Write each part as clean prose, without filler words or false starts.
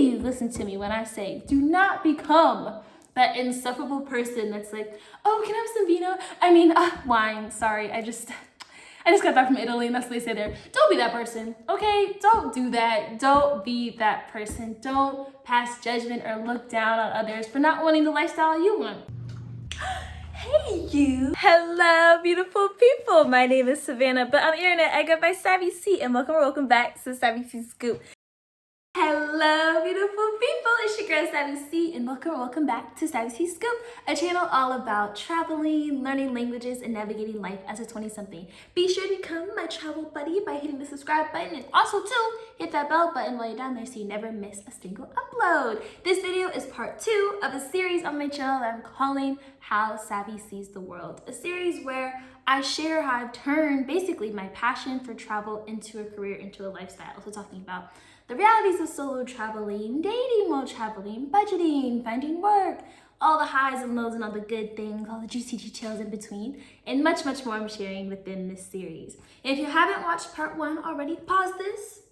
please listen to me when I say, do not become that insufferable person that's like, oh, can I have some vino? Wine, sorry, I just got back from Italy and that's what they say there. Don't be that person, okay? Don't do that. Don't be that person. Don't pass judgment or look down on others for not wanting the lifestyle you want. Hey you. Hello, beautiful people. My name is Savannah, but on the internet, I go by Savvy C, and welcome back to Savvy C Scoop. Hello, beautiful people. It's your girl, Savvy C, and welcome back to Savvy C Scoop, a channel all about traveling, learning languages, and navigating life as a 20-something. Be sure to become my travel buddy by hitting the subscribe button, and also, too, hit that bell button while you're down there so you never miss a single upload. This video is part 2 of a series on my channel that I'm calling How Savvy Sees the World, a series where I share how I've turned basically my passion for travel into a career, into a lifestyle. So talking about the realities of solo traveling, dating while traveling, budgeting, finding work, all the highs and lows and all the good things, all the juicy details in between, and much more I'm sharing within this series. And if you haven't watched part 1 already, pause this,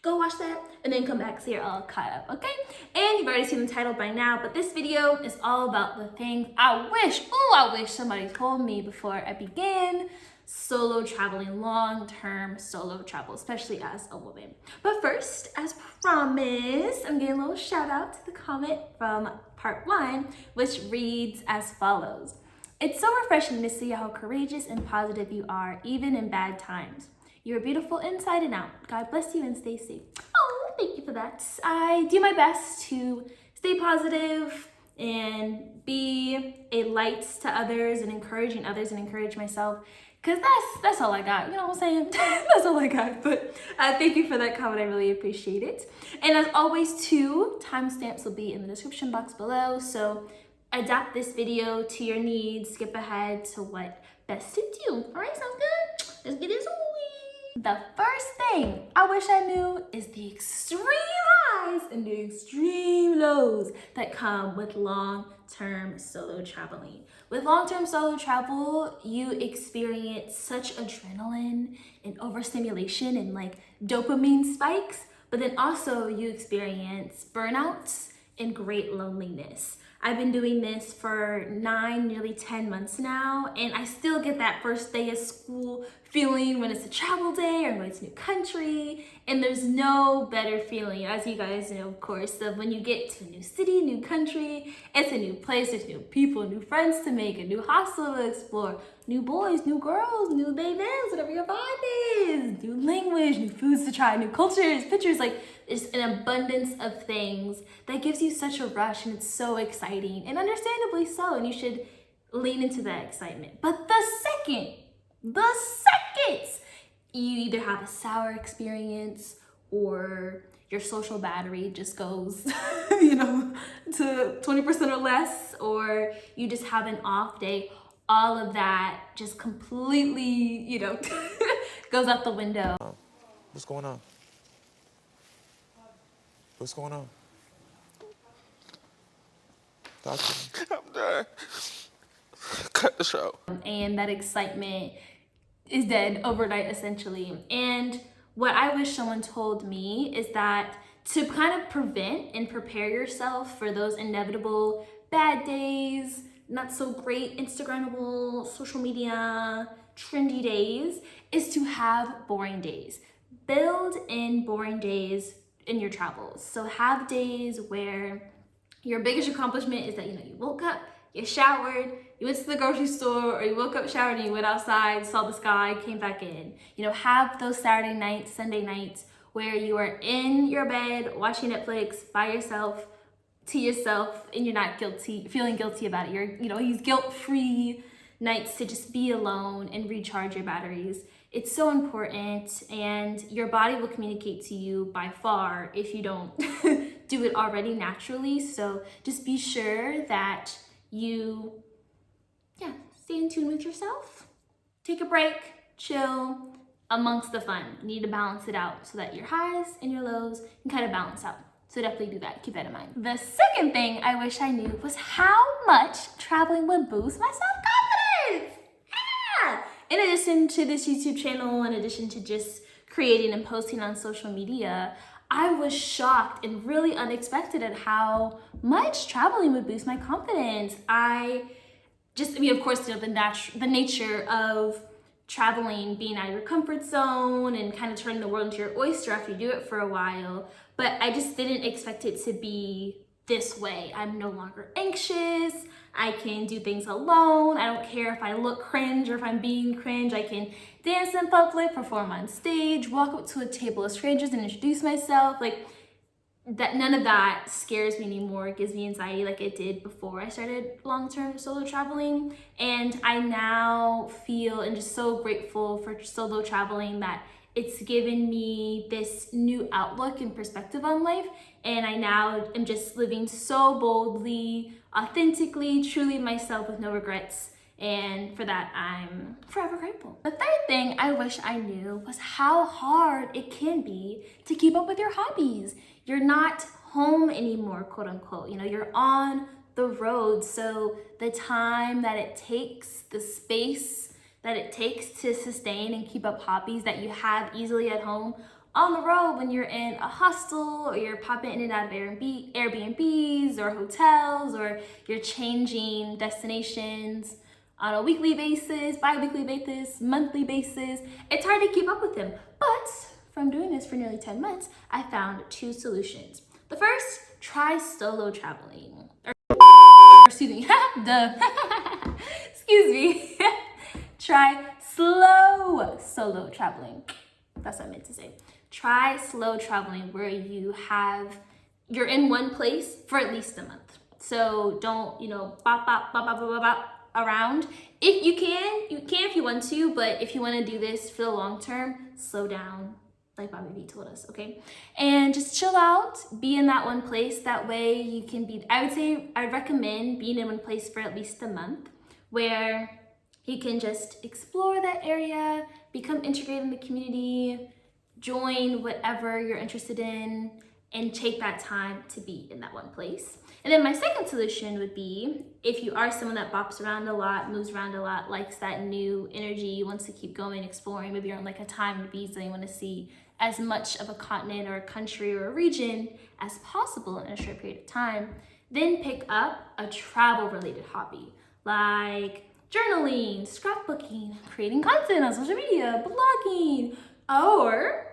go watch that, and then come back so you're all caught up, okay? And you've already seen the title by now, but this video is all about the things I wish somebody told me before I began solo traveling, long-term solo travel, especially as a woman. But first, as promised, I'm getting a little shout out to the comment from part 1, which reads as follows. It's so refreshing to see how courageous and positive you are, even in bad times. You're beautiful inside and out. God bless you and stay safe. Oh, thank you for that. I do my best to stay positive and be a light to others and encouraging others and encourage myself. Because that's all I got, you know what I'm saying? That's all I got, but thank you for that comment, I really appreciate it. And as always too, timestamps will be in the description box below, so adapt this video to your needs, skip ahead to what best suits you. All right, sounds good? Let's get into it. The first thing I wish I knew is the extreme highs and the extreme lows that come with long-term solo traveling. With long-term solo travel, you experience such adrenaline and overstimulation and like dopamine spikes, but then also you experience burnouts and great loneliness. I've been doing this for 9, nearly 10 months now, and I still get that first day of school feeling when it's a travel day or I'm going to a new country, and there's no better feeling, as you guys know, of course, of when you get to a new city, new country, it's a new place, there's new people, new friends to make, a new hostel to explore, new boys, new girls, new babies, whatever your vibe is, new language, new foods to try, new cultures, pictures, like there's an abundance of things that gives you such a rush, and it's so exciting, and understandably so, and you should lean into that excitement. But the second you either have a sour experience or your social battery just goes, to 20% or less, or you just have an off day, all of that just completely, goes out the window. What's going on? What's going on? Talk to me. I'm done. Cut the show. And that excitement is dead overnight, essentially. And what I wish someone told me is that to kind of prevent and prepare yourself for those inevitable bad days, not so great Instagrammable, social media, trendy days, is to have boring days. Build in boring days in your travels. So have days where your biggest accomplishment is that you woke up, you showered, you went to the grocery store, or you woke up, showered, and you went outside, saw the sky, came back in. Have those Saturday nights, Sunday nights where you are in your bed watching Netflix by yourself, to yourself, and you're not feeling guilty about it. These guilt-free nights to just be alone and recharge your batteries. It's so important, and your body will communicate to you by far if you don't do it already naturally. So just be sure that you, stay in tune with yourself. Take a break, chill amongst the fun. You need to balance it out so that your highs and your lows can kind of balance out. So definitely do that, keep that in mind. The second thing I wish I knew was how much traveling would boost my self-confidence. In addition to this YouTube channel, in addition to just creating and posting on social media, I was shocked and really unexpected at how much traveling would boost my confidence. Of course, the nature of traveling, being out of your comfort zone and kind of turning the world into your oyster after you do it for a while. But I just didn't expect it to be this way. I'm no longer anxious. I can do things alone. I don't care if I look cringe or if I'm being cringe. I can dance in public, perform on stage, walk up to a table of strangers and introduce myself. Like that, none of that scares me anymore. It gives me anxiety like it did before I started long-term solo traveling. And I now feel and just so grateful for solo traveling that it's given me this new outlook and perspective on life. And I now am just living so boldly, authentically, truly myself with no regrets. And for that, I'm forever grateful. The third thing I wish I knew was how hard it can be to keep up with your hobbies. You're not home anymore, quote unquote. You're on the road. So the time that it takes, the space that it takes to sustain and keep up hobbies that you have easily at home, on the road when you're in a hostel or you're popping in and out of Airbnbs or hotels, or you're changing destinations on a weekly basis, bi-weekly basis, monthly basis, it's hard to keep up with them. But from doing this for nearly 10 months, I found 2 solutions. The first, try solo traveling. Excuse me, excuse me. Try slow solo traveling. That's what I meant to say. Try slow traveling where you're in one place for at least a month. So don't, bop, bop, bop, bop, bop, bop around. If you can if you want to, but if you want to do this for the long term, slow down, like Bobby V told us, okay? And just chill out, be in that one place. That way you can I'd recommend being in one place for at least a month where you can just explore that area, become integrated in the community, join whatever you're interested in, and take that time to be in that one place. And then my second solution would be, if you are someone that bops around a lot, moves around a lot, likes that new energy, wants to keep going, exploring, maybe you're on like a timed visa, you want to see as much of a continent or a country or a region as possible in a short period of time, then pick up a travel-related hobby, like journaling, scrapbooking, creating content on social media, blogging, or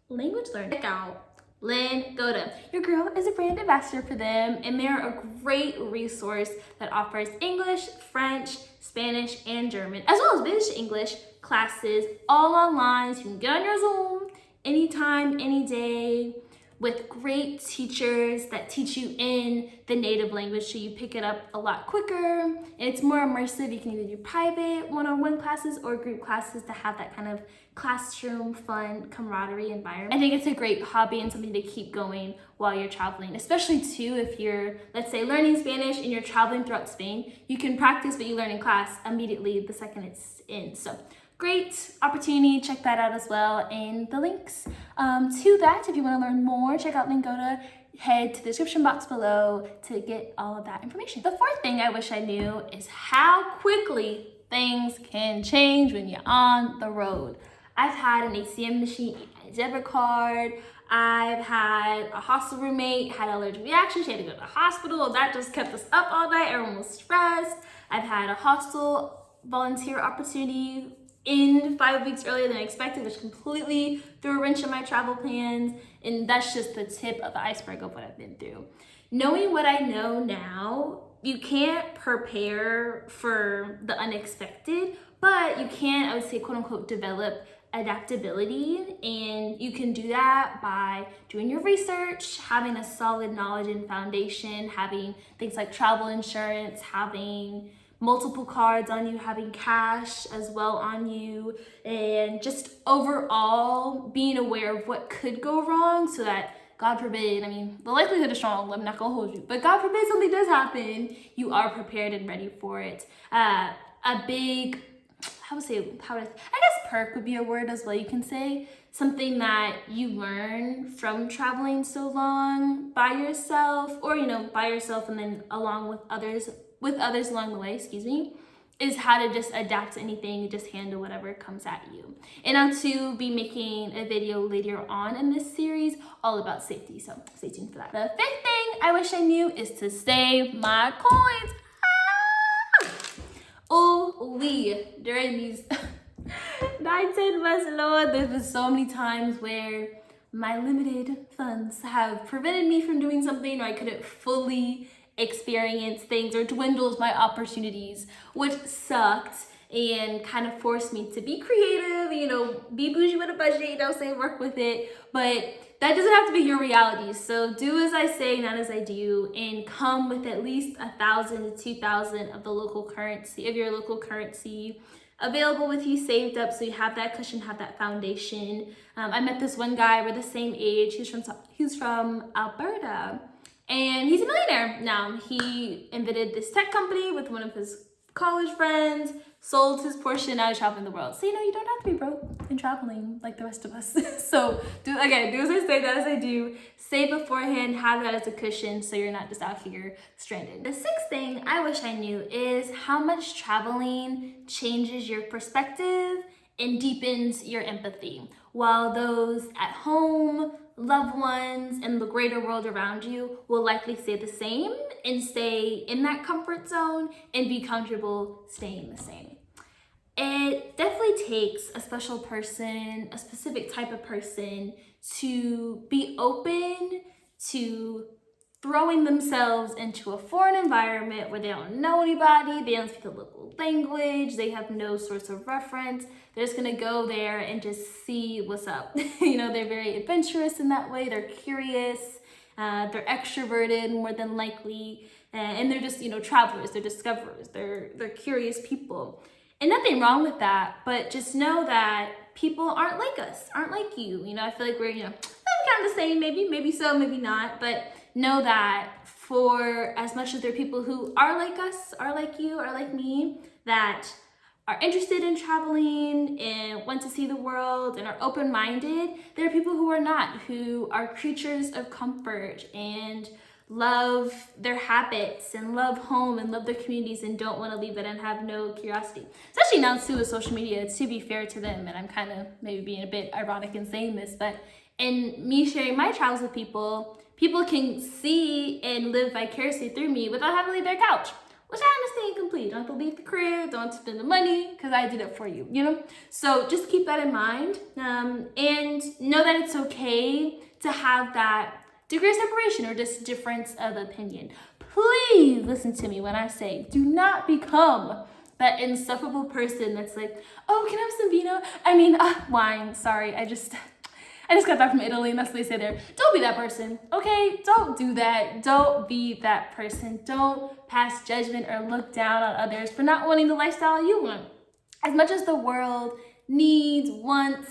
language learning. Check out Lingoda. Your girl is a brand ambassador for them, and they're a great resource that offers English, French, Spanish, and German, as well as British English classes, all online. So you can get on your Zoom anytime, any day, with great teachers that teach you in the native language, so you pick it up a lot quicker, and it's more immersive. You can either do private one-on-one classes or group classes to have that kind of classroom fun camaraderie environment. I think it's a great hobby and something to keep going while you're traveling, especially too if you're, let's say, learning Spanish and you're traveling throughout Spain. You can practice what you learn in class immediately the second it's in. So great opportunity, check that out as well in the links to that. If you want to learn more, check out Lingoda. Head to the description box below to get all of that information. The fourth thing I wish I knew is how quickly things can change when you're on the road. I've had an ATM machine eat my debit card. I've had a hostel roommate, had an allergic reaction. She had to go to the hospital. That just kept us up all night. Everyone was stressed. I've had a hostel volunteer opportunity in 5 weeks earlier than I expected, which completely threw a wrench in my travel plans. And that's just the tip of the iceberg of what I've been through. Knowing what I know now, you can't prepare for the unexpected, but you can, I would say, quote unquote, develop adaptability. And you can do that by doing your research, having a solid knowledge and foundation, having things like travel insurance, having multiple cards on you, having cash as well on you, and just overall being aware of what could go wrong so that, God forbid, the likelihood is strong, I'm not gonna hold you, but God forbid something does happen, you are prepared and ready for it. A big, I guess perk would be a word as well, you can say, something that you learn from traveling so long by yourself, or, by yourself and then along with others along the way, is how to just adapt to anything, just handle whatever comes at you. And I'll too be making a video later on in this series all about safety, so stay tuned for that. The fifth thing I wish I knew is to save my coins. Oh, during these 9-10 months, Lord, there's been so many times where my limited funds have prevented me from doing something, or I couldn't fully experience things, or dwindles my opportunities, which sucked and kind of forced me to be creative, be bougie with a budget, say work with it. But that doesn't have to be your reality. So do as I say, not as I do, and come with at least 1,000 to 2,000 of your local currency available with you, saved up, so you have that cushion, have that foundation. I met this one guy, we're the same age. He's from Alberta, and he's a millionaire now. He invented this tech company with one of his college friends, sold his portion, now he's traveling the world. So you don't have to be broke and traveling like the rest of us. So do as I say, that as I do. Save beforehand, have that as a cushion, so you're not just out here stranded. The sixth thing I wish I knew is how much traveling changes your perspective and deepens your empathy. While those at home, loved ones, and the greater world around you will likely stay the same and stay in that comfort zone and be comfortable staying the same. It definitely takes a special person, a specific type of person, to be open to throwing themselves into a foreign environment where they don't know anybody, they don't speak the local language, they have no source of reference. They're just gonna go there and just see what's up. They're very adventurous in that way. They're curious, they're extroverted more than likely, and they're just travelers. They're discoverers. They're curious people, and nothing wrong with that. But just know that people aren't like us, aren't like you. I feel like we're kind of the same. Maybe so, maybe not. But know that for as much as there are people who are like us, are like you, are like me, that are interested in traveling and want to see the world and are open-minded, there are people who are not, who are creatures of comfort and love their habits and love home and love their communities and don't want to leave it and have no curiosity. Especially now too with social media, to be fair to them, and I'm kind of maybe being a bit ironic in saying this, but in me sharing my travels with people can see and live vicariously through me without having to leave their couch, which I understand completely. Don't have to leave the crib, don't have to spend the money, because I did it for you, So just keep that in mind, and know that it's okay to have that degree of separation or just difference of opinion. Please listen to me when I say, do not become that insufferable person that's like, oh, can I have some vino? Wine, sorry, I just got back from Italy, and that's what they say there. Don't be that person, okay? Don't do that. Don't be that person. Don't pass judgment or look down on others for not wanting the lifestyle you want. As much as the world needs, wants,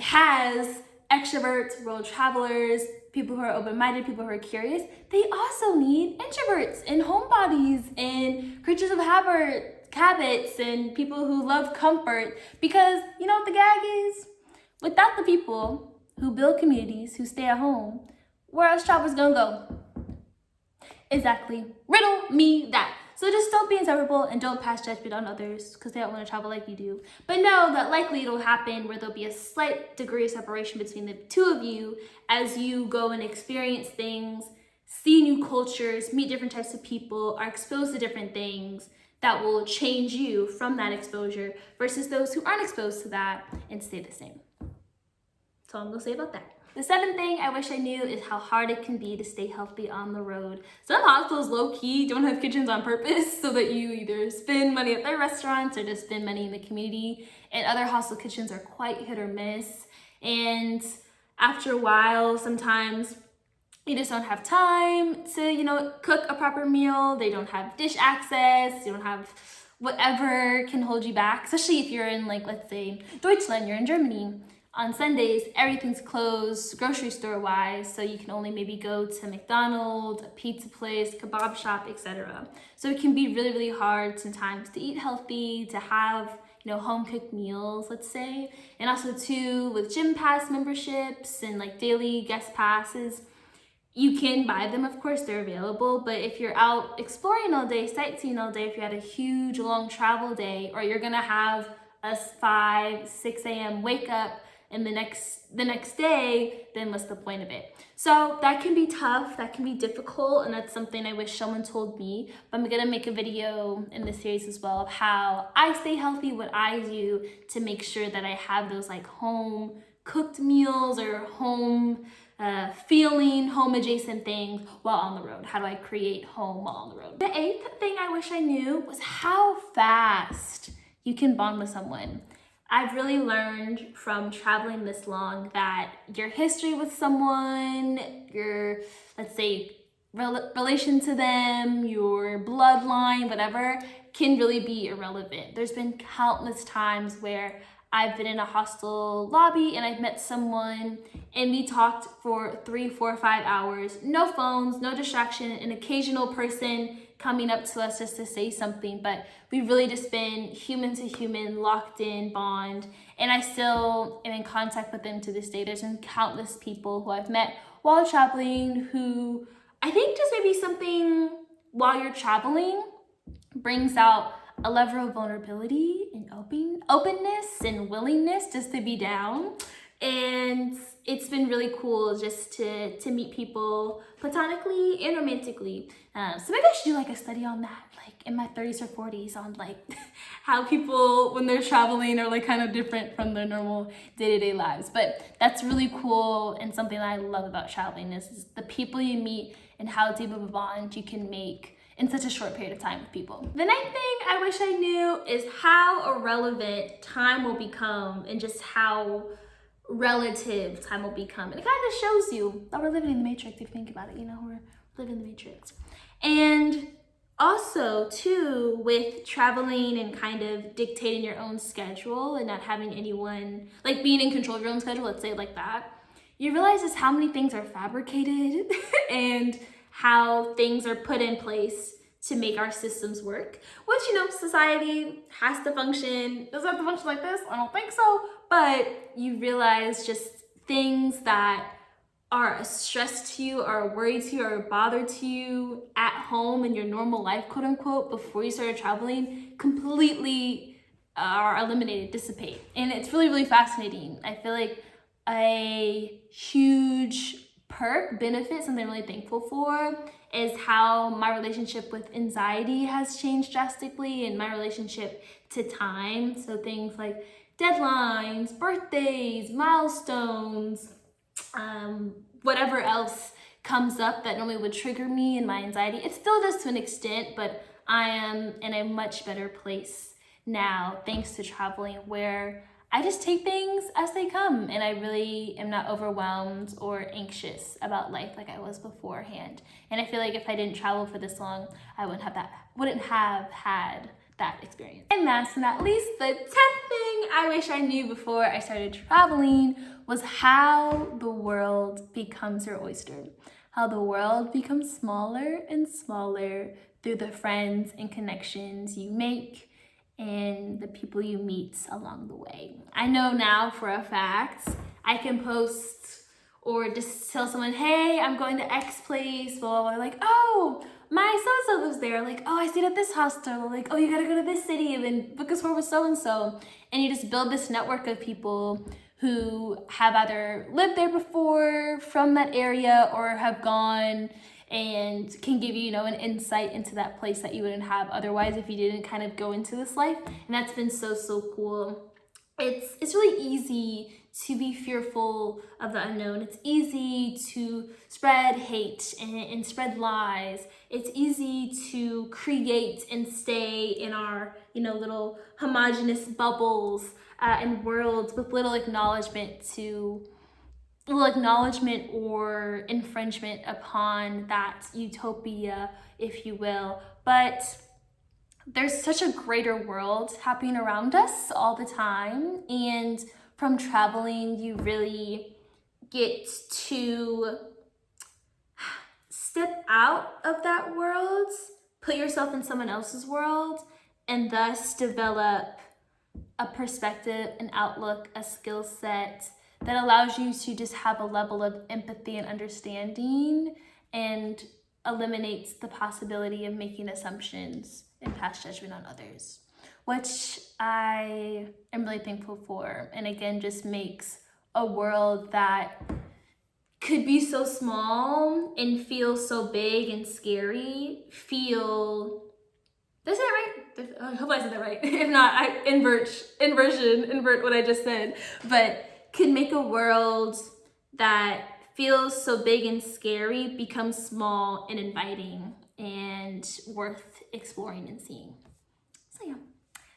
has extroverts, world travelers, people who are open-minded, people who are curious, they also need introverts and homebodies and creatures of habits and people who love comfort, because you know what the gag is? Without the people who build communities, who stay at home, where else travelers gonna go? Exactly. Riddle me that. So just don't be insufferable and don't pass judgment on others because they don't want to travel like you do. But know that likely it'll happen where there'll be a slight degree of separation between the two of you as you go and experience things, see new cultures, meet different types of people, are exposed to different things that will change you from that exposure versus those who aren't exposed to that and stay the same. That's all I'm gonna say about that. The seventh thing I wish I knew is how hard it can be to stay healthy on the road. Some hospitals low-key don't have kitchens on purpose so that you either spend money at their restaurants or just spend money in the community. And other hospital kitchens are quite hit or miss. And after a while, sometimes you just don't have time to, cook a proper meal. They don't have dish access. You don't have whatever can hold you back, especially if you're in, let's say, Deutschland, you're in Germany. On Sundays, everything's closed grocery store wise, so you can only maybe go to McDonald's, a pizza place, kebab shop, etc. So it can be really, really hard sometimes to eat healthy, to have home cooked meals, let's say. And also too, with gym pass memberships and daily guest passes, You can buy them, of course, they're available, but if you're out exploring all day, sightseeing all day, if you had a huge long travel day, or you're gonna have a 5, 6 a.m. wake up and the next day, then what's the point of it? So that can be tough, that can be difficult, and that's something I wish someone told me. But I'm gonna make a video in this series as well of how I stay healthy, what I do to make sure that I have those like home cooked meals or home feeling home adjacent things while on the road. How do I create home while on the road? The 8th thing I wish I knew was how fast you can bond with someone. I've really learned from traveling this long that your history with someone, your, let's say, relation to them, your bloodline, whatever, can really be irrelevant. There's been countless times where I've been in a hostel lobby and I've met someone and we talked for 3, 4, 5 hours. No phones, no distraction, an occasional person coming up to us just to say something, but we've really just been human to human, locked in bond. And I still am in contact with them to this day. There's been countless people who I've met while traveling who I think just maybe something while you're traveling brings out a level of vulnerability and openness and willingness just to be down. And it's been really cool just to meet people platonically and romantically. So maybe I should do like a study on that, like in my 30s or 40s, on like how people when they're traveling are like kind of different from their normal day-to-day lives. But that's really cool, and something that I love about traveling is the people you meet and how deep of a bond you can make in such a short period of time with people. The 9th thing I wish I knew is how irrelevant time will become, and just how relative time will become. And it kind of shows you that we're living in the Matrix. If you think about it, you know, we're living in the Matrix. And also too, with traveling and kind of dictating your own schedule and not having anyone, like being in control of your own schedule, let's say it like that, you realize just how many things are fabricated and how things are put in place to make our systems work, which, you know, society has to function. Does it have to function like this? I don't think so. But you realize just things that are a stress to you, or a worry to you, or a bother to you at home in your normal life, quote unquote, before you started traveling, completely are eliminated, dissipate. And it's really, really fascinating. I feel like a huge benefit, something I'm really thankful for, is how my relationship with anxiety has changed drastically, and my relationship to time. So things like deadlines, birthdays, milestones, whatever else comes up that normally would trigger me and my anxiety. It still does to an extent, but I am in a much better place now thanks to traveling, where I just take things as they come, and I really am not overwhelmed or anxious about life like I was beforehand. And I feel like if I didn't travel for this long, I wouldn't have had that experience. And last but not least, the 10th thing I wish I knew before I started traveling was how the world becomes your oyster. How the world becomes smaller and smaller through the friends and connections you make and the people you meet along the way. I know now for a fact I can post or just tell someone, hey, I'm going to X place, blah, blah, blah. Like, oh, my so-and-so lives there. Like, oh, I stayed at this hostel. Like, oh, you gotta go to this city and then book us for with so-and-so. And you just build this network of people who have either lived there before from that area or have gone and can give you, you know, an insight into that place that you wouldn't have otherwise if you didn't kind of go into this life. And that's been so, so cool. It's really easy to be fearful of the unknown. It's easy to spread hate and spread lies. It's easy to create and stay in our, you know, little homogenous bubbles and worlds with little acknowledgement or infringement upon that utopia, if you will. But there's such a greater world happening around us all the time, and from traveling you really get to step out of that world, put yourself in someone else's world, and thus develop a perspective, an outlook, a skill set that allows you to just have a level of empathy and understanding and eliminates the possibility of making assumptions and pass judgment on others, which I am really thankful for. And again, just makes a world that could be so small and feel so big and scary feel, did I say that right? I hope I said that right. If not, I invert what I just said. But can make a world that feels so big and scary become small and inviting and worth exploring and seeing. So yeah,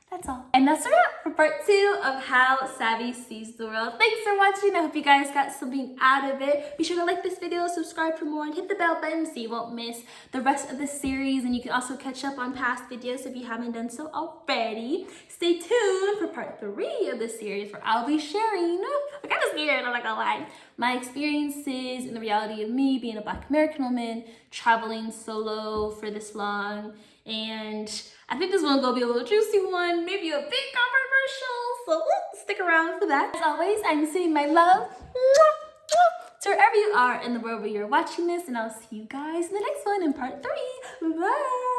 that's all. And that's a wrap for part 2 of how Savvy sees the world. Thanks for watching. I hope you guys got something out of it. Be sure to like this video, subscribe for more, and hit the bell button so you won't miss the rest of the series. And you can also catch up on past videos if you haven't done so already. Stay tuned for part 3 of the series where I'll be sharing, I'm kind of scared, I'm not gonna lie, my experiences and the reality of me being a Black American woman, traveling solo for this long. And I think this one's gonna be a little juicy one, maybe a bit controversial, so stick around for that. As always, I'm sending my love to wherever you are in the world where you're watching this, and I'll see you guys in the next one in part 3. Bye!